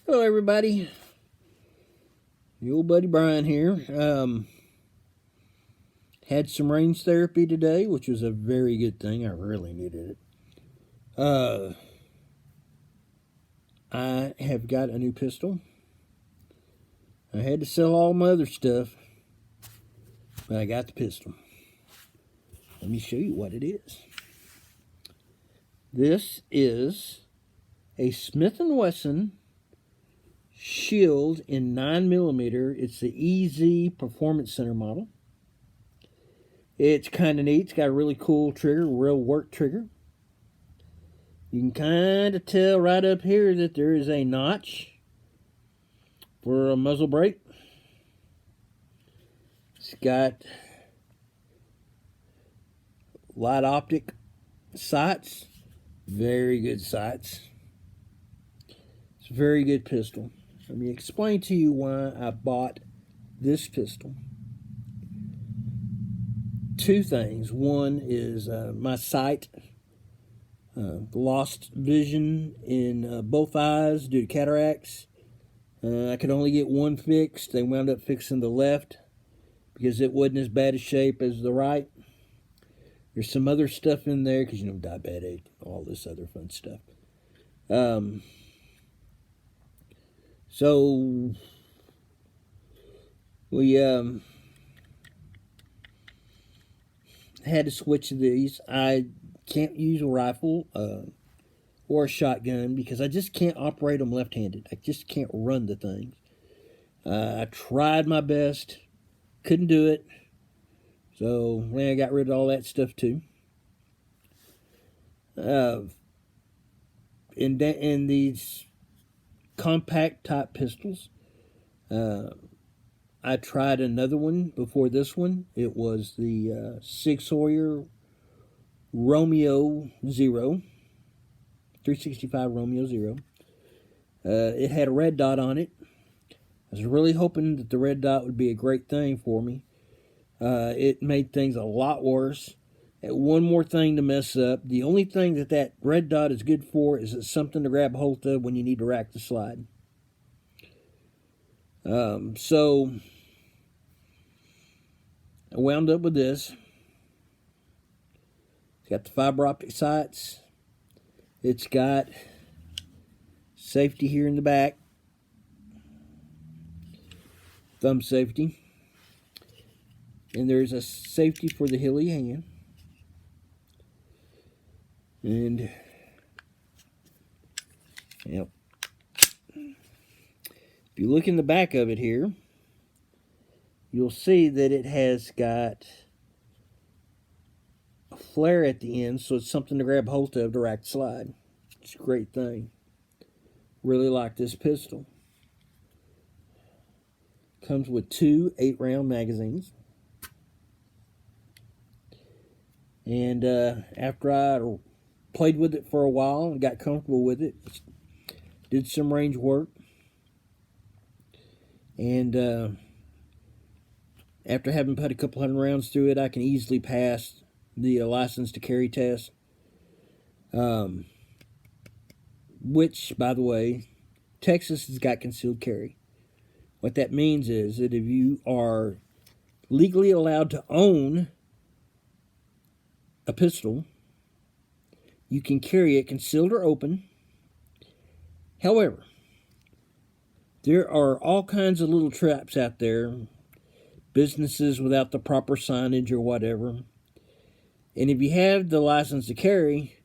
Hello, everybody. Your old buddy Brian here. Had some range therapy today, which was a very good thing. I really needed it. I have got a new pistol. I had to sell all my other stuff, but I got the pistol. Let me show you what it is. This is a Smith & Wesson Shield in 9mm. It's the EZ Performance Center model. It's kind of neat. It's got a really cool trigger, real work trigger. You can kind of tell right up here that there is a notch for a muzzle brake. It's got light optic sights, very good sights. It's a very good pistol. Let me explain to you why I bought this pistol. Two things. One is my sight. Lost vision in both eyes due to cataracts. I could only get one fixed. They wound up fixing the left because it wasn't as bad a shape as the right. There's some other stuff in there because, diabetic, all this other fun stuff. So we had to switch to these. I can't use a rifle or a shotgun because I just can't operate them left-handed. I just can't run the things. I tried my best, couldn't do it. So I got rid of all that stuff too. In these compact type pistols, I tried another one before this one. It was the Sig Sauer Romeo Zero, 365 Romeo Zero. It had a red dot on it. I was really hoping that the red dot would be a great thing for me. It made things a lot worse. One more thing to mess up. The only thing that red dot is good for is it's something to grab hold of when you need to rack the slide. So I wound up with this. It's got the fiber optic sights. It's got safety here in the back. Thumb safety. And there's a safety for the hill of your hand. And, yep. If you look in the back of it here, you'll see that it has got a flare at the end, so it's something to grab hold of to rack slide. It's a great thing. Really like this pistol. Comes with two 8-round magazines. And after I played with it for a while and got comfortable with it, did some range work, and after having put a couple hundred rounds through it, I can easily pass the license to carry test. Which, by the way, Texas has got concealed carry. What that means is that if you are legally allowed to own a pistol, you can carry it concealed or open. However, there are all kinds of little traps out there, businesses without the proper signage or whatever. And if you have the license to carry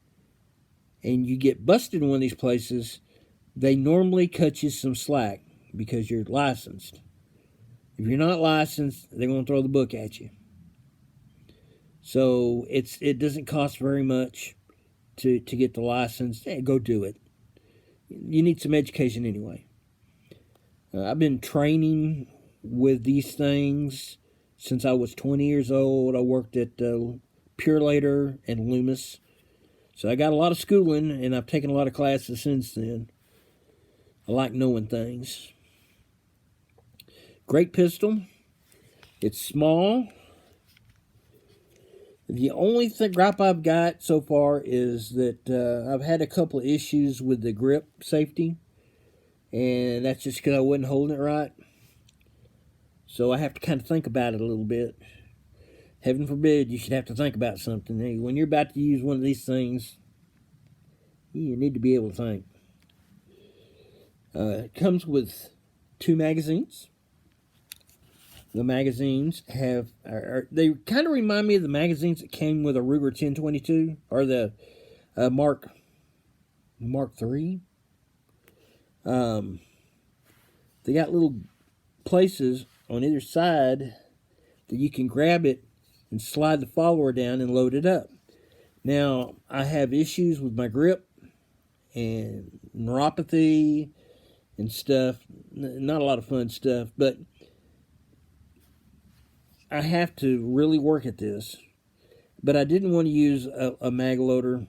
and you get busted in one of these places, they normally cut you some slack because you're licensed. If you're not licensed, they're going to throw the book at you. So it doesn't cost very much to get the license. Hey, go do it. You need some education anyway. I've been training with these things since I was 20 years old. I worked at Purelator and Loomis. So I got a lot of schooling, and I've taken a lot of classes since then. I like knowing things. Great pistol. It's small. The only gripe I've got so far is that I've had a couple of issues with the grip safety. and that's just because I wasn't holding it right. So I have to kind of think about it a little bit. Heaven forbid you should have to think about something. Hey, when you're about to use one of these things, you need to be able to think. It comes with 2 magazines. The magazines they kind of remind me of the magazines that came with a Ruger 1022 or the Mark III. They got little places on either side that you can grab it and slide the follower down and load it up. Now, I have issues with my grip and neuropathy and stuff. Not a lot of fun stuff, but I have to really work at this. But I didn't want to use a mag loader,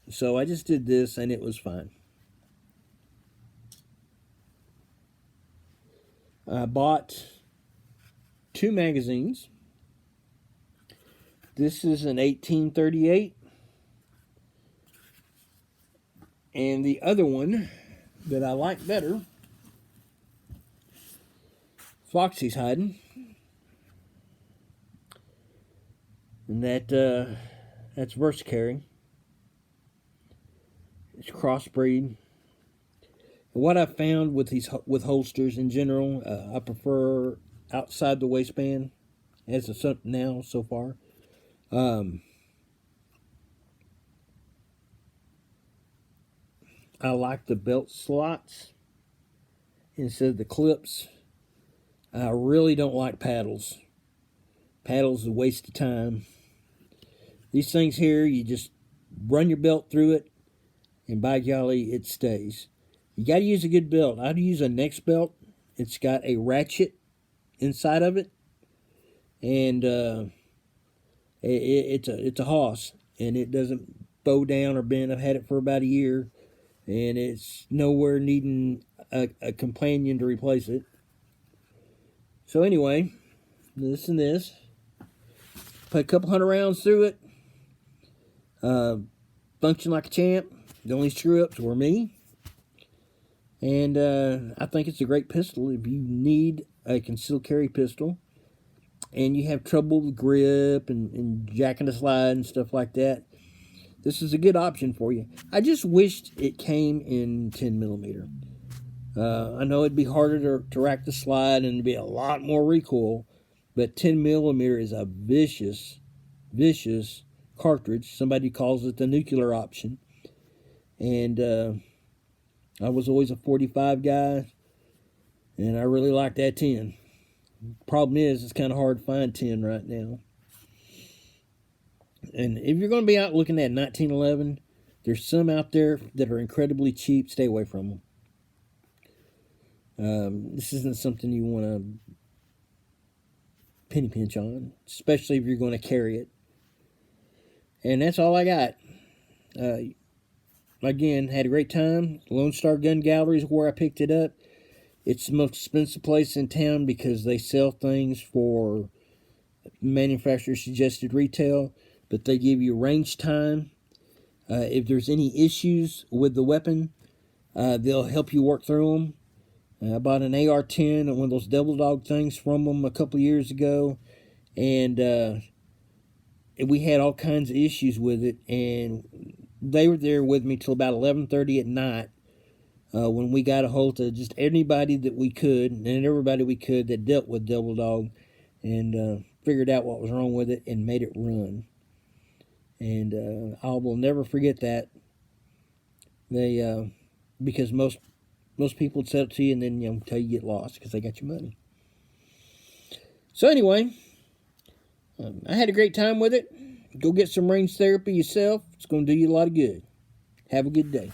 so I just did this and it was fine. I bought 2 magazines. This is an 1838. And the other one that I like better, Foxy's hiding. And that's Versacarry. It's crossbreed. And what I've found with holsters in general, I prefer outside the waistband as of now so far. I like the belt slots instead of the clips. I really don't like paddles. Paddles is a waste of time. These things here, you just run your belt through it, and by golly, it stays. You got to use a good belt. I'd use a Next belt. It's got a ratchet inside of it, and it's a hoss, and it doesn't bow down or bend. I've had it for about a year, and it's nowhere needing a companion to replace it. So anyway, this and this. Put a couple hundred rounds through it. Function like a champ. The only screw-ups were me. And I think it's a great pistol if you need a concealed carry pistol and you have trouble with grip and jacking the slide and stuff like that. This is a good option for you. I just wished it came in 10 millimeter. I know it'd be harder to rack the slide and it'd be a lot more recoil, but 10 millimeter is a vicious cartridge. Somebody calls it the nuclear option. And I was always a 45 guy, and I really like that 10. Problem is, it's kind of hard to find 10 right now. And if you're going to be out looking at 1911, there's some out there that are incredibly cheap. Stay away from them. This isn't something you want to penny pinch on, especially if you're going to carry it. And that's all I got. Again, had a great time. Lone Star Gun Gallery is where I picked it up. It's the most expensive place in town because they sell things for manufacturer suggested retail, but they give you range time. If there's any issues with the weapon, they'll help you work through them. I bought an AR-10 and one of those Devil Dog things from them a couple years ago, and we had all kinds of issues with it, and they were there with me till about 11:30 at night when we got a hold of just anybody that we could and everybody we could that dealt with Devil Dog, and figured out what was wrong with it and made it run. And I will never forget that. They because most people would sell it to you and then tell you get lost because they got your money. So anyway, I had a great time with it. Go get some range therapy yourself. It's going to do you a lot of good. Have a good day.